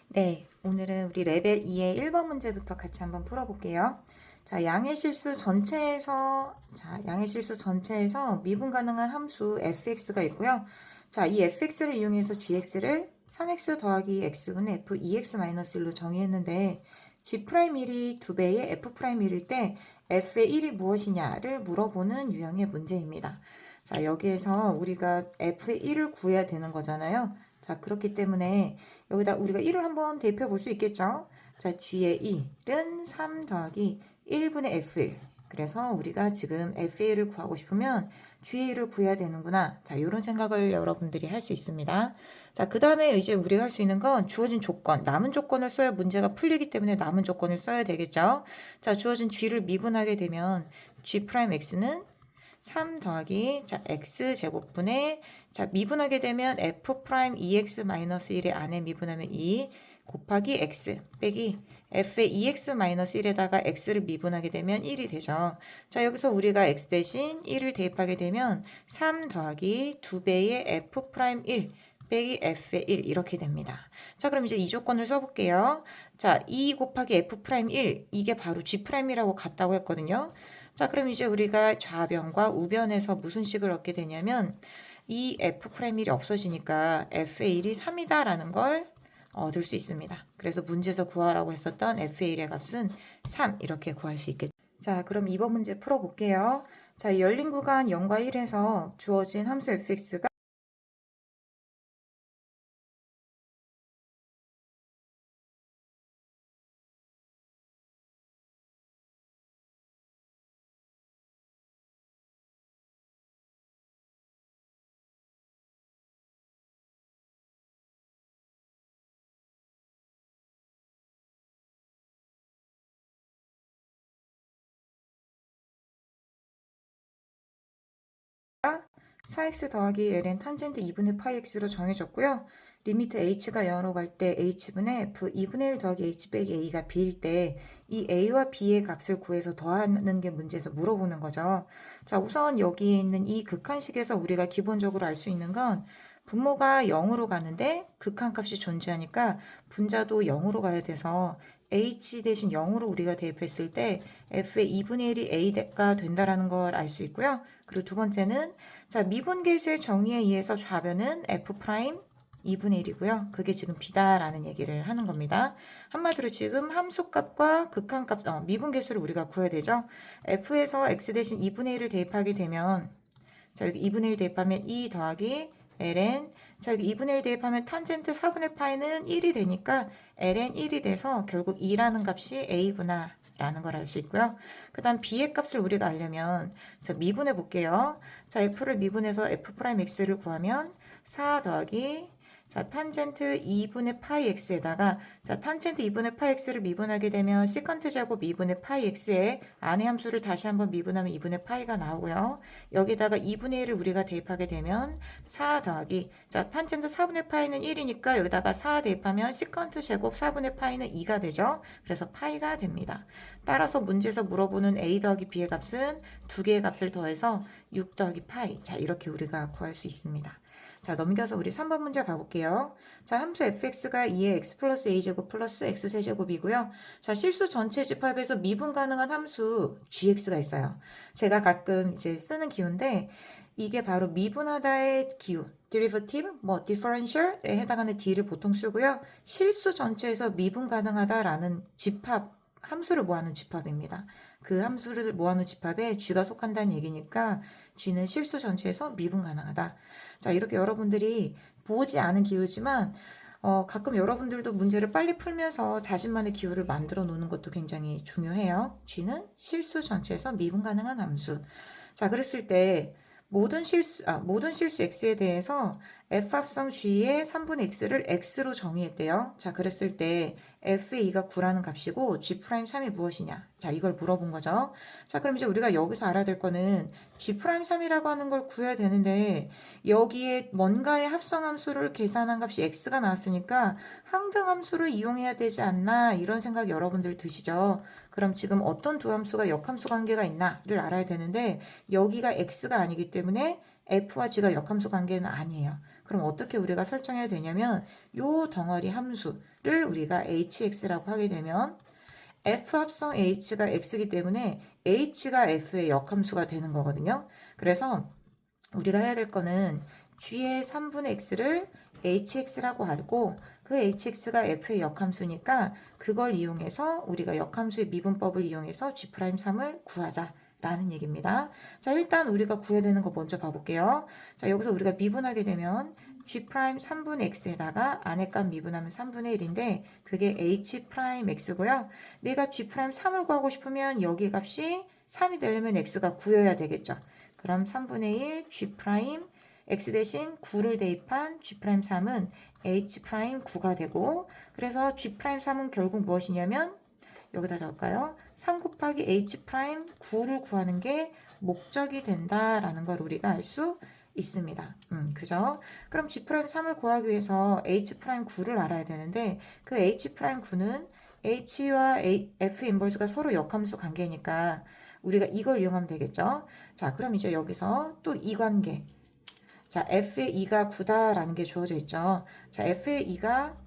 네, 오늘은 우리 레벨 2의 1번 문제부터 같이 한번 풀어볼게요. 자, 양의 실수 전체에서 미분 가능한 함수 fx가 있고요. 자, 이 fx를 이용해서 gx를 3x 더하기 x분의 f 2x-1로 정의했는데 g'1이 2배의 f'1일 때 f의 1이 무엇이냐를 물어보는 유형의 문제입니다. 자, 여기에서 우리가 f의 1을 구해야 되는 거잖아요. 자, 그렇기 때문에 여기다 우리가 1을 한번 대입해 볼 수 있겠죠? 자, g의 1은 3 더하기 1분의 f1. 그래서 우리가 지금 f1을 구하고 싶으면 g의 1을 구해야 되는구나. 자, 이런 생각을 여러분들이 할 수 있습니다. 자, 그 다음에 이제 우리가 할 수 있는 건 주어진 조건, 남은 조건을 써야 문제가 풀리기 때문에 남은 조건을 써야 되겠죠? 자, 주어진 g를 미분하게 되면 g'x는 3 더하기 자 x제곱분의 자 미분하게 되면 f 프라임 2x-1의 안에 미분하면 2 곱하기 x 빼기 f의 2x-1에다가 x를 미분하게 되면 1이 되죠. 자 여기서 우리가 x 대신 1을 대입하게 되면 3 더하기 2배의 f 프라임 1 빼기 f의 1 이렇게 됩니다. 자 그럼 이제 이 조건을 써볼게요. 자 2 곱하기 f 프라임 1 이게 바로 g 프라임이라고 같다고 했거든요. 자, 그럼 이제 우리가 좌변과 우변에서 무슨 식을 얻게 되냐면 이 f'1이 없어지니까 f의 1이 3이다라는 걸 얻을 수 있습니다. 그래서 문제에서 구하라고 했었던 f의 1의 값은 3 이렇게 구할 수 있겠죠. 자, 그럼 이번 문제 풀어볼게요. 자, 열린 구간 0과 1에서 주어진 함수 fx가 가 4x 더하기 ln 탄젠트 2분의 파이 x로 정해졌고요. 리미트 h가 0으로 갈 때 h분의 f 2분의 1 더하기 h 빼기 a가 b일 때 이 a와 b의 값을 구해서 더하는 게 문제에서 물어보는 거죠. 자, 우선 여기에 있는 이 극한식에서 우리가 기본적으로 알 수 있는 건 분모가 0으로 가는데 극한값이 존재하니까 분자도 0으로 가야 돼서 h 대신 0으로 우리가 대입했을 때 f의 2분의 1이 a가 된다라는 걸 알 수 있고요. 그리고 두 번째는 자 미분계수의 정의에 의해서 좌변은 f 프라임 2분의 1이고요. 그게 지금 b다라는 얘기를 하는 겁니다. 한마디로 지금 함수값과 극한값, 미분계수를 우리가 구해야 되죠. f에서 x 대신 2분의 1을 대입하게 되면 자 여기 2분의 1 대입하면 2 더하기 ln 자 여기 2분의 1 대입하면 탄젠트 4분의 파이는 1이 되니까 ln 1이 돼서 결국 2라는 값이 a구나 라는 걸 알 수 있고요. 그 다음 b의 값을 우리가 알려면 자 미분해 볼게요. 자 f를 미분해서 f'x를 구하면 4 더하기 자 탄젠트 2분의 파이 x에다가 자 탄젠트 2분의 파이 x를 미분하게 되면 시컨트 제곱 2분의 파이 x에 안의 함수를 다시 한번 미분하면 2분의 파이가 나오고요. 여기다가 2분의 1을 우리가 대입하게 되면 4 더하기 자 탄젠트 4분의 파이는 1이니까 여기다가 4 대입하면 시컨트 제곱 4분의 파이는 2가 되죠. 그래서 파이가 됩니다. 따라서 문제에서 물어보는 a 더하기 b의 값은 두 개의 값을 더해서 6 더하기 파이 자 이렇게 우리가 구할 수 있습니다. 자 넘겨서 우리 3번 문제 봐볼게요. 자 함수 fx가 2의 x 플러스 a제곱 플러스 x 세제곱이고요. 자 실수 전체 집합에서 미분 가능한 함수 gx가 있어요. 제가 가끔 이제 쓰는 기호인데 이게 바로 미분하다의 기호 derivative, differential에 해당하는 d를 보통 쓰고요. 실수 전체에서 미분 가능하다라는 집합 함수를 모아놓은 집합입니다. 그 함수를 모아놓은 집합에 g가 속한다는 얘기니까 g는 실수 전체에서 미분 가능하다. 자 이렇게 여러분들이 보지 않은 기호지만 가끔 여러분들도 문제를 빨리 풀면서 자신만의 기호를 만들어 놓는 것도 굉장히 중요해요. g는 실수 전체에서 미분 가능한 함수. 자 그랬을 때 모든 실수 x에 대해서 f 합성 g의 3분의 x를 x로 정의했대요. 자, 그랬을 때 f의 2가 9라는 값이고 g'3이 무엇이냐? 자, 이걸 물어본 거죠. 자, 그럼 이제 우리가 여기서 알아야 될 거는 g'3이라고 하는 걸 구해야 되는데 여기에 뭔가의 합성함수를 계산한 값이 x가 나왔으니까 항등함수를 이용해야 되지 않나 이런 생각 여러분들 드시죠? 그럼 지금 어떤 두 함수가 역함수 관계가 있나를 알아야 되는데 여기가 x가 아니기 때문에 f와 g가 역함수 관계는 아니에요. 그럼 어떻게 우리가 설정해야 되냐면 요 덩어리 함수를 우리가 hx라고 하게 되면 f 합성 h가 x이기 때문에 h가 f의 역함수가 되는 거거든요. 그래서 우리가 해야 될 거는 g의 3분의 x를 hx라고 하고 그 hx가 f의 역함수니까 그걸 이용해서 우리가 역함수의 미분법을 이용해서 g'3을 구하자라는 얘기입니다. 자, 일단 우리가 구해야 되는 거 먼저 봐볼게요. 자, 여기서 우리가 미분하게 되면 g' 3분의 x에다가 안에 값 미분하면 3분의 1인데 그게 h'x고요. 내가 g' 3을 구하고 싶으면 여기 값이 3이 되려면 x가 9여야 되겠죠. 그럼 3분의 1 g' x 대신 9를 대입한 g'3은 h'9가 되고 그래서 g'3은 결국 무엇이냐면 여기다 적을까요? 3 곱하기 h'9를 구하는 게 목적이 된다라는 걸 우리가 알 수 있습니다. 그죠? 그럼 g'3을 구하기 위해서 h'9를 알아야 되는데 그 h'9는 h와 f 인버스가 서로 역함수 관계니까 우리가 이걸 이용하면 되겠죠. 자, 그럼 이제 여기서 또 이 관계. 자, f의 2가 9다라는 게 주어져 있죠. 자, f의 2가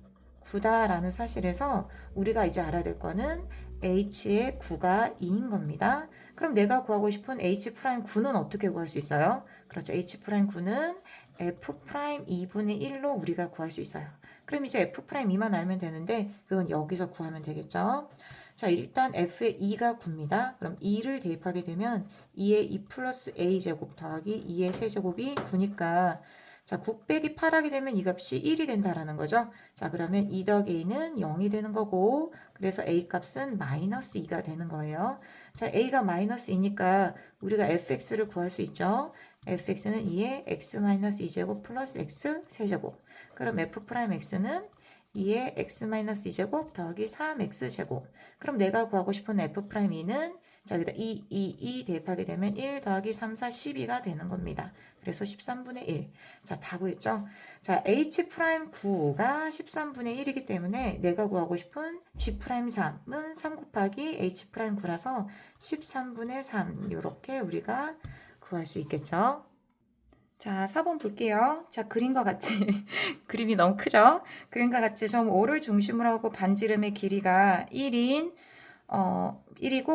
9다라는 사실에서 우리가 이제 알아야 될 거는 h의 9가 2인 겁니다. 그럼 내가 구하고 싶은 h'9는 어떻게 구할 수 있어요? 그렇죠. h'9는 f'2분의 1로 우리가 구할 수 있어요. 그럼 이제 f'2만 알면 되는데 그건 여기서 구하면 되겠죠. 자, 일단 f의 2가 9입니다. 그럼 2를 대입하게 되면 2의 2 플러스 a제곱 더하기 2의 세제곱이 9니까 자, 9 빼기 8 하게 되면 이 값이 1이 된다라는 거죠. 자, 그러면 2 더하기 a는 0이 되는 거고 그래서 a 값은 마이너스 2가 되는 거예요. 자, a가 마이너스 2니까 우리가 fx를 구할 수 있죠. fx는 2의 x 마이너스 2제곱 플러스 x 세제곱. 그럼 f'x는 2의 x-2제곱 더하기 3x제곱. 그럼 내가 구하고 싶은 f'2는 자, 여기다 2 대입하게 되면 1 더하기 3, 4, 12가 되는 겁니다. 그래서 13분의 1. 자, 다 구했죠? 자, h'9가 13분의 1이기 때문에 내가 구하고 싶은 g'3은 3 곱하기 h'9라서 13분의 3. 이렇게 우리가 구할 수 있겠죠? 자, 4번 볼게요. 자, 그림과 같이 그림이 너무 크죠? 그림과 같이 점 O를 중심으로 하고 반지름의 길이가 1이고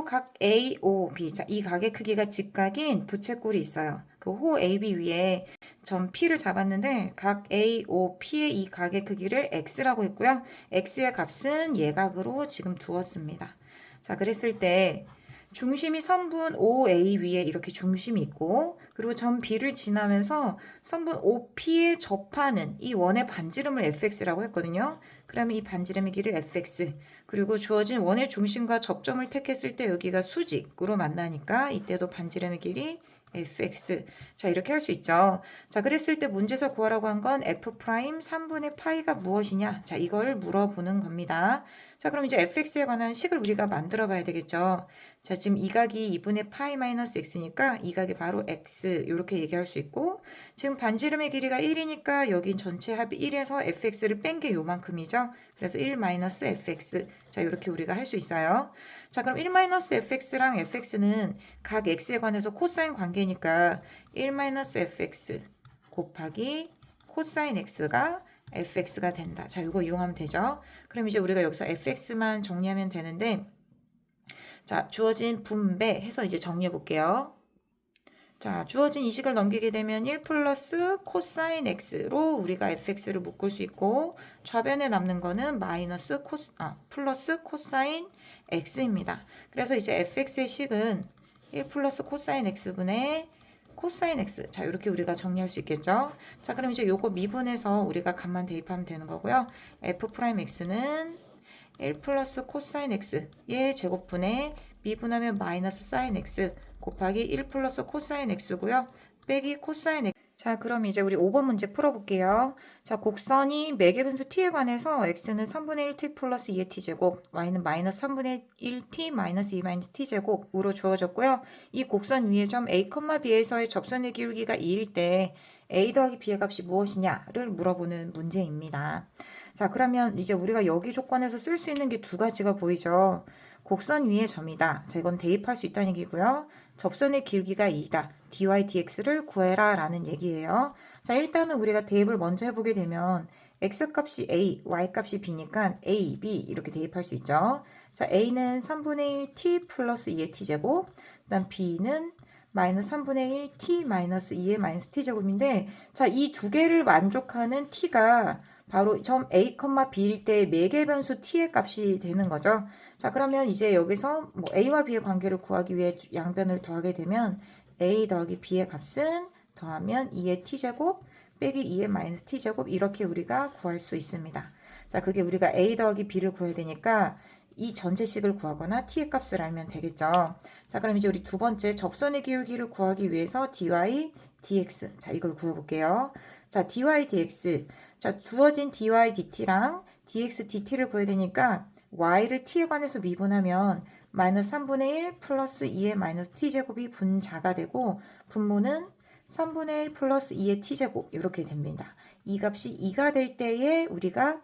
각 A, O, B. 자, 이 각의 크기가 직각인 부채꼴이 있어요. 그 호 AB 위에 점 P를 잡았는데 각 A, O, P의 이 각의 크기를 X라고 했고요. X의 값은 예각으로 지금 두었습니다. 자, 그랬을 때 중심이 선분 OA 위에 이렇게 중심이 있고 그리고 점 B를 지나면서 선분 OP에 접하는 이 원의 반지름을 fx라고 했거든요. 그러면 이 반지름의 길이를 fx 그리고 주어진 원의 중심과 접점을 택했을 때 여기가 수직으로 만나니까 이때도 반지름의 길이 fx. 자, 이렇게 할 수 있죠. 자, 그랬을 때 문제에서 구하라고 한 건 f' 3분의 파이가 무엇이냐? 자, 이걸 물어보는 겁니다. 자, 그럼 이제 fx에 관한 식을 우리가 만들어 봐야 되겠죠. 자, 지금 이 각이 2분의 파이 마이너스 x니까 이 각이 바로 x 이렇게 얘기할 수 있고 지금 반지름의 길이가 1이니까 여긴 전체 합이 1에서 fx를 뺀 게 요만큼이죠. 그래서 1 마이너스 fx. 자, 이렇게 우리가 할 수 있어요. 자, 그럼 1 마이너스 fx랑 fx는 각 x에 관해서 코사인 관계니까 1 마이너스 fx 곱하기 코사인 x가 fx가 된다. 자, 이거 이용하면 되죠. 그럼 이제 우리가 여기서 fx만 정리하면 되는데 자, 주어진 분배해서 이제 정리해 볼게요. 자, 주어진 이 식을 넘기게 되면 1 플러스 코사인 x로 우리가 fx를 묶을 수 있고 좌변에 남는 거는 플러스 코사인 x입니다. 그래서 이제 fx의 식은 1 플러스 코사인 x분의 코사인 x. 자, 이렇게 우리가 정리할 수 있겠죠? 자, 그럼 이제 요거 미분해서 우리가 값만 대입하면 되는 거고요. f'x는 1 플러스 코사인 x의 제곱분의 미분하면 마이너스 사인 x 곱하기 1 플러스 코사인 x고요. 빼기 코사인 x. 자, 그럼 이제 우리 5번 문제 풀어볼게요. 자, 곡선이 매개 분수 t에 관해서 x는 3분의 1t 플러스 2의 t제곱, y는 마이너스 3분의 1t 마이너스 2 마이너스 t제곱으로 주어졌고요. 이 곡선 위에 점 a, b에서의 접선의 기울기가 2일 때 a 더하기 b의 값이 무엇이냐를 물어보는 문제입니다. 자, 그러면 이제 우리가 여기 조건에서 쓸 수 있는 게 두 가지가 보이죠. 곡선 위의 점이다. 자, 이건 대입할 수 있다는 얘기고요. 접선의 길기가 2다. dy dx를 구해라 라는 얘기예요. 자, 일단은 우리가 대입을 먼저 해보게 되면 x값이 a, y값이 b니까 a, b 이렇게 대입할 수 있죠. 자, a는 3분의 1 t 플러스 2의 t제곱, 그 다음 b는 마이너스 3분의 1 t 마이너스 2의 마이너스 t제곱인데, 자, 이 두 개를 만족하는 t가 바로 점 a, b일 때 매개 변수 t의 값이 되는 거죠. 자, 그러면 이제 여기서 뭐 a와 b의 관계를 구하기 위해 양변을 더하게 되면 a 더하기 b의 값은 더하면 2의 t제곱 빼기 2의 마이너스 t제곱 이렇게 우리가 구할 수 있습니다. 자, 그게 우리가 a 더하기 b를 구해야 되니까 이 전체식을 구하거나 t의 값을 알면 되겠죠. 자, 그럼 이제 우리 두 번째 접선의 기울기를 구하기 위해서 dy dx. 자, 이걸 구해볼게요. 자, dy dx. 자, 주어진 dy dt랑 dx dt를 구해야 되니까 y를 t에 관해서 미분하면 마이너스 3분의 1 플러스 2의 마이너스 t제곱이 분자가 되고 분모는 3분의 1 플러스 2의 t제곱 이렇게 됩니다. 이 값이 2가 될 때에 우리가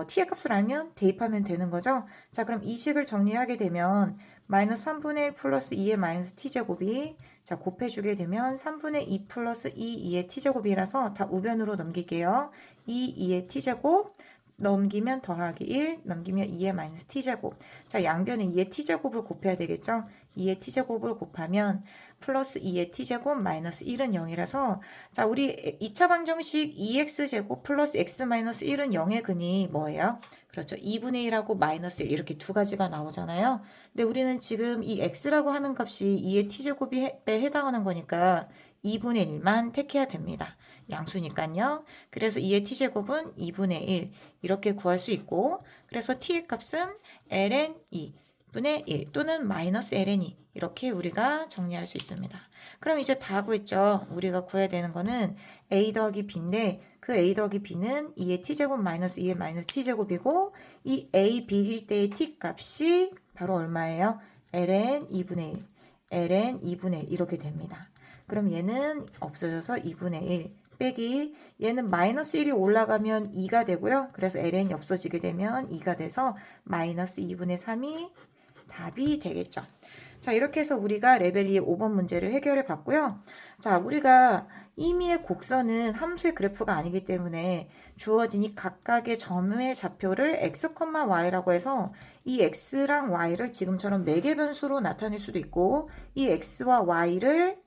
t의 값을 알면 대입하면 되는 거죠. 자, 그럼 이 식을 정리하게 되면 마이너스 3분의 1 플러스 2의 마이너스 t제곱이 자, 곱해주게 되면 3분의 2 플러스 2의 t제곱이라서 다 우변으로 넘길게요. 2의 t제곱 넘기면 더하기 1 넘기면 2의 마이너스 t제곱. 자, 양변에 2의 t제곱을 곱해야 되겠죠. 2의 t제곱을 곱하면 플러스 2의 t제곱 마이너스 1은 0이라서 자, 우리 2차 방정식 2x제곱 플러스 x 마이너스 1은 0의 근이 뭐예요? 그렇죠. 2분의 1하고 마이너스 1 이렇게 두 가지가 나오잖아요. 근데 우리는 지금 이 x라고 하는 값이 2의 t제곱에 해당하는 거니까 2분의 1만 택해야 됩니다. 양수니까요. 그래서 2의 t제곱은 2분의 1 이렇게 구할 수 있고 그래서 t의 값은 ln 2분의 1 또는 마이너스 ln 2 이렇게 우리가 정리할 수 있습니다. 그럼 이제 다 구했죠. 우리가 구해야 되는 거는 a 더하기 b인데 그 a 더하기 b는 2의 t제곱 마이너스 2의 마이너스 t제곱이고 이 a, b일 때의 t 값이 바로 얼마예요? ln 2분의 1 ln 2분의 1 이렇게 됩니다. 그럼 얘는 없어져서 2분의 1 빼기 얘는 마이너스 1이 올라가면 2가 되고요. 그래서 ln이 없어지게 되면 2가 돼서 마이너스 2분의 3이 답이 되겠죠. 자, 이렇게 해서 우리가 레벨 2의 5번 문제를 해결해 봤고요. 자, 우리가 임의의 곡선은 함수의 그래프가 아니기 때문에 주어진 이 각각의 점의 좌표를 x, y라고 해서 이 x랑 y를 지금처럼 매개 변수로 나타낼 수도 있고 이 x와 y를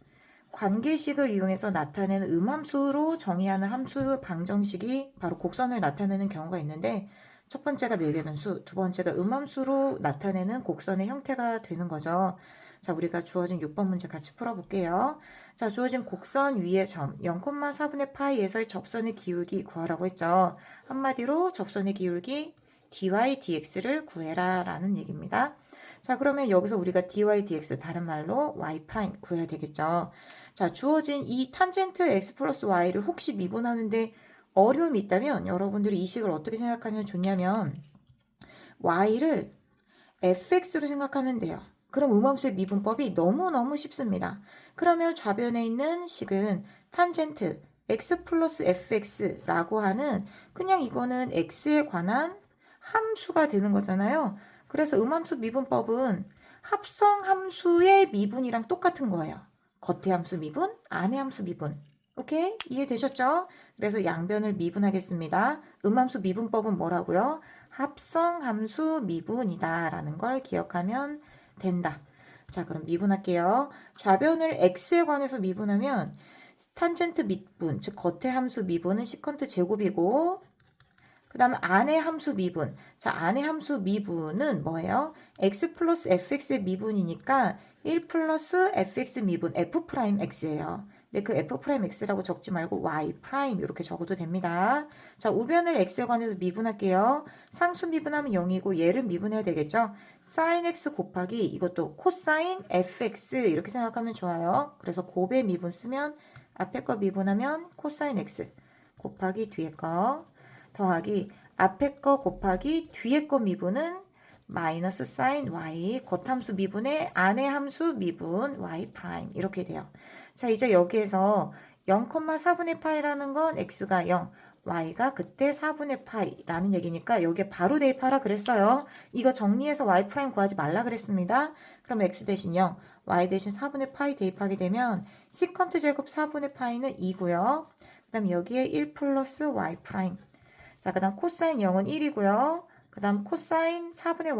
관계식을 이용해서 나타내는 음함수로 정의하는 함수 방정식이 바로 곡선을 나타내는 경우가 있는데 첫 번째가 매개변수, 두 번째가 음함수로 나타내는 곡선의 형태가 되는 거죠. 자, 우리가 주어진 6번 문제 같이 풀어볼게요. 자, 주어진 곡선 위의 점 0,4분의 파이에서의 접선의 기울기 구하라고 했죠. 한마디로 접선의 기울기 dy dx를 구해라 라는 얘기입니다. 자, 그러면 여기서 우리가 dy dx 다른 말로 y 프라임 구해야 되겠죠. 자, 주어진 이 탄젠트 x 플러스 y를 혹시 미분하는데 어려움이 있다면 여러분들이 이 식을 어떻게 생각하면 좋냐면 y를 fx로 생각하면 돼요. 그럼 음함수의 미분법이 너무너무 쉽습니다. 그러면 좌변에 있는 식은 탄젠트 x 플러스 fx라고 하는 그냥 이거는 x에 관한 함수가 되는 거잖아요. 그래서 음함수 미분법은 합성 함수의 미분이랑 똑같은 거예요. 겉의 함수 미분, 안의 함수 미분. 오케이? 이해되셨죠? 그래서 양변을 미분하겠습니다. 음함수 미분법은 뭐라고요? 합성함수 미분이다 라는 걸 기억하면 된다. 자, 그럼 미분할게요. 좌변을 x에 관해서 미분하면 탄젠트 미분, 즉 겉의 함수 미분은 시컨트 제곱이고 그 다음에 안의 함수 미분. 자, 안의 함수 미분은 뭐예요? x 플러스 fx의 미분이니까 1 플러스 fx 미분 f 프라임 x예요. 근데 그 f 프라임 x라고 적지 말고 y 프라임 이렇게 적어도 됩니다. 자, 우변을 x에 관해서 미분할게요. 상수 미분하면 0이고 얘를 미분해야 되겠죠? sin x 곱하기 이것도 코사인 fx 이렇게 생각하면 좋아요. 그래서 곱의 미분 쓰면 앞에 거 미분하면 코사인 x 곱하기 뒤에 거 더하기 앞에 거 곱하기 뒤에 거 미분은 마이너스 사인 y 겉함수 미분의 안의 함수 미분 y 프라임 이렇게 돼요. 자, 이제 여기에서 0,4분의 파이라는 건 x가 0, y가 그때 4분의 파이라는 얘기니까 여기에 바로 대입하라 그랬어요. 이거 정리해서 y 프라임 구하지 말라 그랬습니다. 그럼 x 대신 0, y 대신 4분의 파이 대입하게 되면 시컨트 제곱 4분의 파이는 2고요. 그 다음 여기에 1 플러스 y 프라임. 자, 그 다음 코사인 0은 1이고요. 그 다음 코사인 4분의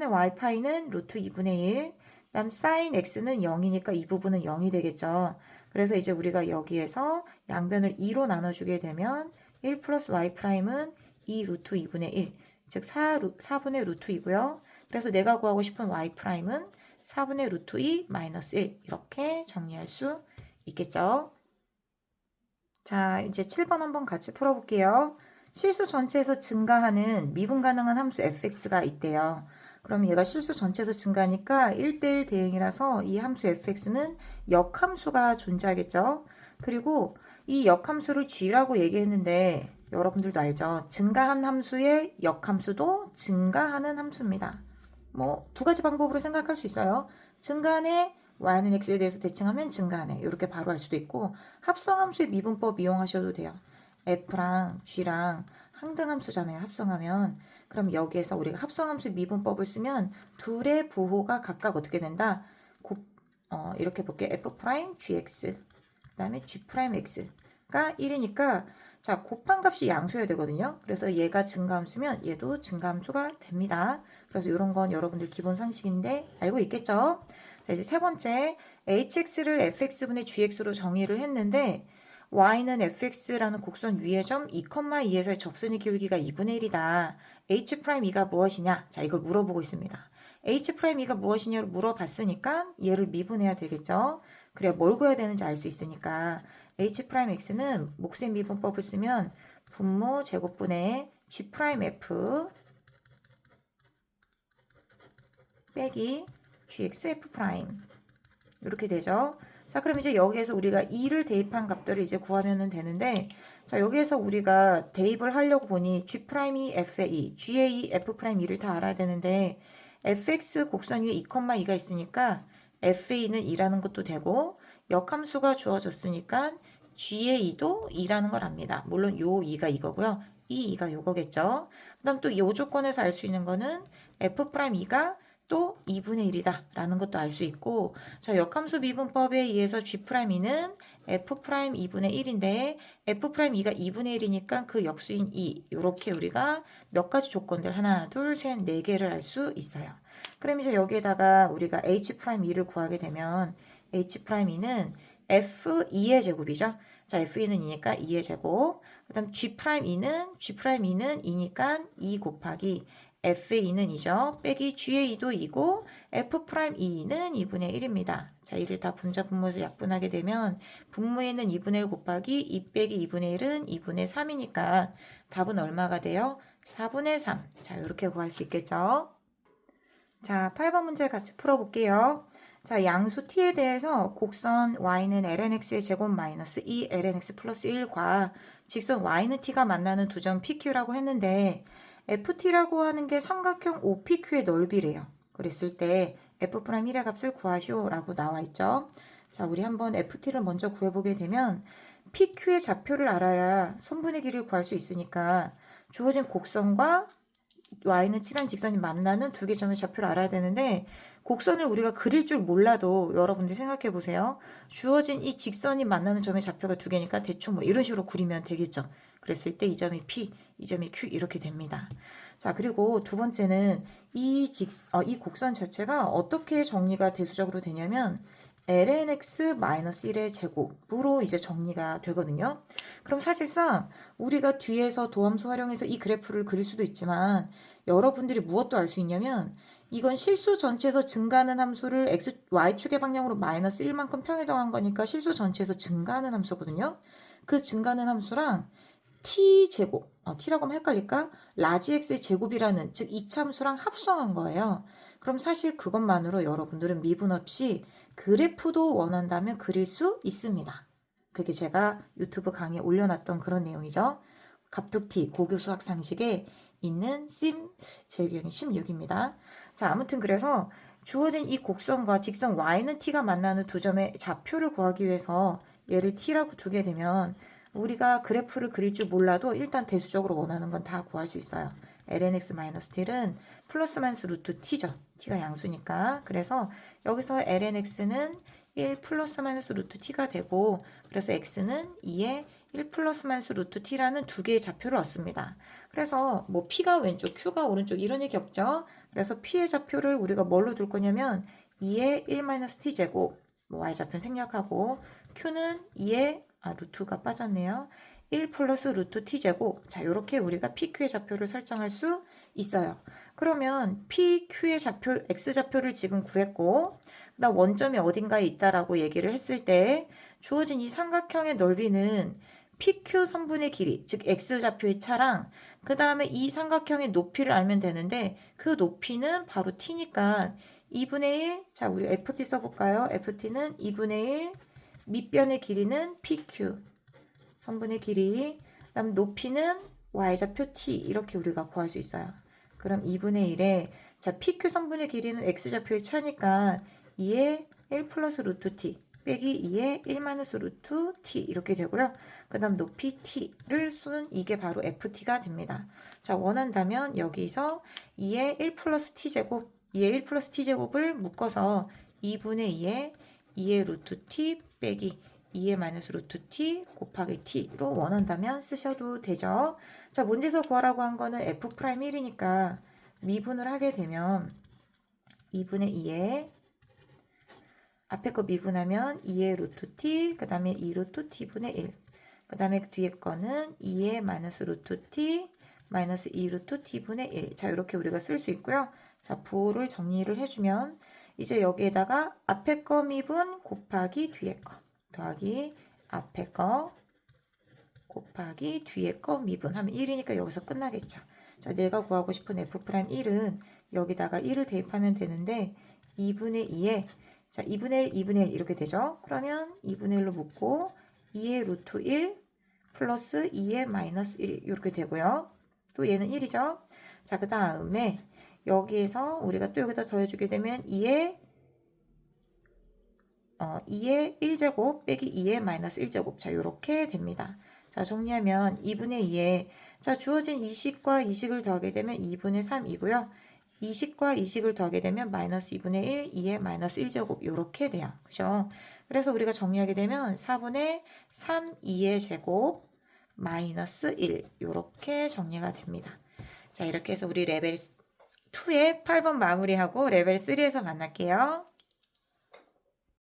y 파이는 루트 2분의 1. 그 다음 사인 x는 0이니까 이 부분은 0이 되겠죠. 그래서 이제 우리가 여기에서 양변을 2로 나눠주게 되면 1 플러스 y 프라임은 2 루트 2분의 1. 즉 4분의 루트 2고요. 그래서 내가 구하고 싶은 y 프라임은 4분의 루트 2 마이너스 1. 이렇게 정리할 수 있겠죠. 자, 이제 7번 한번 같이 풀어볼게요. 실수 전체에서 증가하는 미분 가능한 함수 fx가 있대요. 그럼 얘가 실수 전체에서 증가하니까 1대1 대응이라서 이 함수 fx는 역함수가 존재하겠죠. 그리고 이 역함수를 g라고 얘기했는데 여러분들도 알죠. 증가한 함수의 역함수도 증가하는 함수입니다. 뭐 두 가지 방법으로 생각할 수 있어요. 증가한의 y는 x에 대해서 대칭하면 증가하네. 이렇게 바로 할 수도 있고 합성함수의 미분법 이용하셔도 돼요. f랑 g랑 항등함수잖아요. 합성하면. 그럼 여기에서 우리가 합성함수의 미분법을 쓰면 둘의 부호가 각각 어떻게 된다? 이렇게 볼게요. f 프라임 gx 그 다음에 g 프라임 x가 1이니까 자, 곱한 값이 양수여야 되거든요. 그래서 얘가 증가함수면 얘도 증가함수가 됩니다. 그래서 이런 건 여러분들 기본 상식인데 알고 있겠죠? 자, 이제 세 번째, hx를 fx분의 gx로 정의를 했는데 y는 fx라는 곡선 위의 점 2,2에서의 접선의 기울기가 2분의 1이다. h'2가 무엇이냐? 자, 이걸 물어보고 있습니다. h'2가 무엇이냐로 물어봤으니까 얘를 미분해야 되겠죠? 그래야 뭘 구해야 되는지 알 수 있으니까 h'x는 몫의 미분법을 쓰면 분모 제곱분의 g'f 빼기 gxf' 이렇게 되죠. 자, 그럼 이제 여기에서 우리가 2를 대입한 값들을 이제 구하면 되는데 자, 여기에서 우리가 대입을 하려고 보니 g'이 f의 2, g의 2, f'2를 다 알아야 되는데 fx 곡선 위에 2,2가 있으니까 f의 2는 2라는 것도 되고 역함수가 주어졌으니까 g의 2도 2라는 걸 압니다. 물론 요 2가 이거고요. 이 2가 요거겠죠. 그 다음 또 이 조건에서 알 수 있는 거는 f'2가 또 2분의 1이다 라는 것도 알 수 있고 자, 역함수 미분법에 의해서 g'2는 f'2분의 1인데 f'2가 2분의 1이니까 그 역수인 2 이렇게 우리가 몇 가지 조건들 하나 둘 셋 네 개를 알 수 있어요. 그럼 이제 여기에다가 우리가 h'2를 구하게 되면 h'2는 f2의 제곱이죠. 자, f2는 2니까 2의 제곱. 그 다음 g'2는 2니까 2 곱하기 f의 2는 2죠. 빼기 g의 2도 2고 f'2는 2분의 1입니다. 자, 이를 다 분자 분모에서 약분하게 되면 분모에 있는 2분의 1 곱하기 2 빼기 2분의 1은 2분의 3이니까 답은 얼마가 돼요? 4분의 3. 자, 이렇게 구할 수 있겠죠. 자, 8번 문제 같이 풀어볼게요. 자, 양수 t에 대해서 곡선 y는 lnx의 제곱 마이너스 2 lnx 플러스 1과 직선 y는 t가 만나는 두 점 pq라고 했는데 ft라고 하는 게 삼각형 OPQ의 넓이래요. 그랬을 때 f'1의 값을 구하시오 라고 나와 있죠. 자, 우리 한번 ft를 먼저 구해보게 되면 PQ의 좌표를 알아야 선분의 길이를 구할 수 있으니까 주어진 곡선과 y는 칠한 직선이 만나는 두 개 점의 좌표를 알아야 되는데 곡선을 우리가 그릴 줄 몰라도 여러분들이 생각해 보세요. 주어진 이 직선이 만나는 점의 좌표가 두 개니까 대충 뭐 이런 식으로 그리면 되겠죠. 그랬을 때 이 점이 P, 이 점이 Q 이렇게 됩니다. 자, 그리고 두 번째는 이 곡선 자체가 어떻게 정리가 대수적으로 되냐면 lnx-1의 제곱으로 이제 정리가 되거든요. 그럼 사실상 우리가 뒤에서 도함수 활용해서 이 그래프를 그릴 수도 있지만 여러분들이 무엇도 알 수 있냐면 이건 실수 전체에서 증가하는 함수를 y축의 방향으로 마이너스 1만큼 평행이동한 거니까 실수 전체에서 증가하는 함수거든요. 그 증가하는 함수랑 t제곱, t라고 하면 헷갈릴까? 라지 x의 제곱이라는 즉 이차함수랑 합성한 거예요. 그럼 사실 그것만으로 여러분들은 미분 없이 그래프도 원한다면 그릴 수 있습니다. 그게 제가 유튜브 강의에 올려놨던 그런 내용이죠. 갑툭튀 고교 수학 상식에 있는 제 기억이 16입니다. 자, 아무튼 그래서 주어진 이 곡선과 직선 y는 t가 만나는 두 점의 좌표를 구하기 위해서 얘를 t라고 두게 되면 우리가 그래프를 그릴 줄 몰라도 일단 대수적으로 원하는 건 다 구할 수 있어요. lnx-t는 플러스 마이너스 루트 t죠. t가 양수니까. 그래서 여기서 lnx는 1 플러스 마이너스 루트 t가 되고, 그래서 x는 2에 1 플러스 마이너스 루트 t라는 두 개의 좌표를 얻습니다. 그래서 뭐 p가 왼쪽, q가 오른쪽 이런 얘기 없죠. 그래서 p의 좌표를 우리가 뭘로 둘 거냐면 2에 1 마이너스 t 제곱, 뭐 y좌표는 생략하고, q는 2에 루트가 빠졌네요. 1 플러스 루트 t제곱. 자, 이렇게 우리가 pq의 좌표를 설정할 수 있어요. 그러면 pq의 좌표, x좌표를 지금 구했고, 그다음 원점이 어딘가에 있다라고 얘기를 했을 때 주어진 이 삼각형의 넓이는 pq 선분의 길이, 즉 x좌표의 차랑 그 다음에 이 삼각형의 높이를 알면 되는데, 그 높이는 바로 t니까 2분의 1, 자, 우리 ft 써볼까요? ft는 2분의 1, 밑변의 길이는 pq, 선분의 길이, 그 다음 높이는 y좌표 t, 이렇게 우리가 구할 수 있어요. 그럼 2분의 1에, 자, pq 선분의 길이는 x좌표의 차니까 2에 1 플러스 루트 t 빼기 2에 1 마이너스 루트 t 이렇게 되고요. 그 다음 높이 t를 쓴 이게 바로 ft가 됩니다. 자, 원한다면 여기서 2에 1 플러스 t제곱, 2에 1 플러스 t제곱을 묶어서 2분의 2에 2의 루트 t 빼기 2의 마이너스 루트 t 곱하기 t로 원한다면 쓰셔도 되죠. 자, 문제에서 구하라고 한 거는 f'1이니까 미분을 하게 되면 2분의 2에 앞에 거 미분하면 2의 루트 t, 그 다음에 2 루트 t분의 1. 그 다음에 뒤에 거는 2의 마이너스 루트 t, 마이너스 2 루트 t분의 1. 자, 이렇게 우리가 쓸 수 있고요. 자, 부호를 정리를 해주면 이제 여기에다가 앞에 거 미분 곱하기 뒤에 거 더하기 앞에 거 곱하기 뒤에 거 미분하면 1이니까 여기서 끝나겠죠. 자, 내가 구하고 싶은 f'1은 여기다가 1을 대입하면 되는데 2분의 2에, 자, 2분의 1, 2분의 1 이렇게 되죠. 그러면 2분의 1로 묶고 2의 루트 1 플러스 2의 마이너스 1 이렇게 되고요. 또 얘는 1이죠. 자, 그 다음에 여기에서 우리가 또 여기다 더해주게 되면 2의 1제곱 빼기 2의 마이너스 1제곱. 자, 이렇게 됩니다. 자, 정리하면 2분의 2에, 자, 주어진 이식과 이식을 더하게 되면 2분의 3이고요. 이식과 이식을 더하게 되면 마이너스 2분의 1, 2의 마이너스 1제곱 이렇게 돼요. 그죠? 그래서 우리가 정리하게 되면 4분의 3, 2의 제곱 마이너스 1 이렇게 정리가 됩니다. 자, 이렇게 해서 우리 레벨 2의 8번 마무리하고 레벨 3에서 만날게요.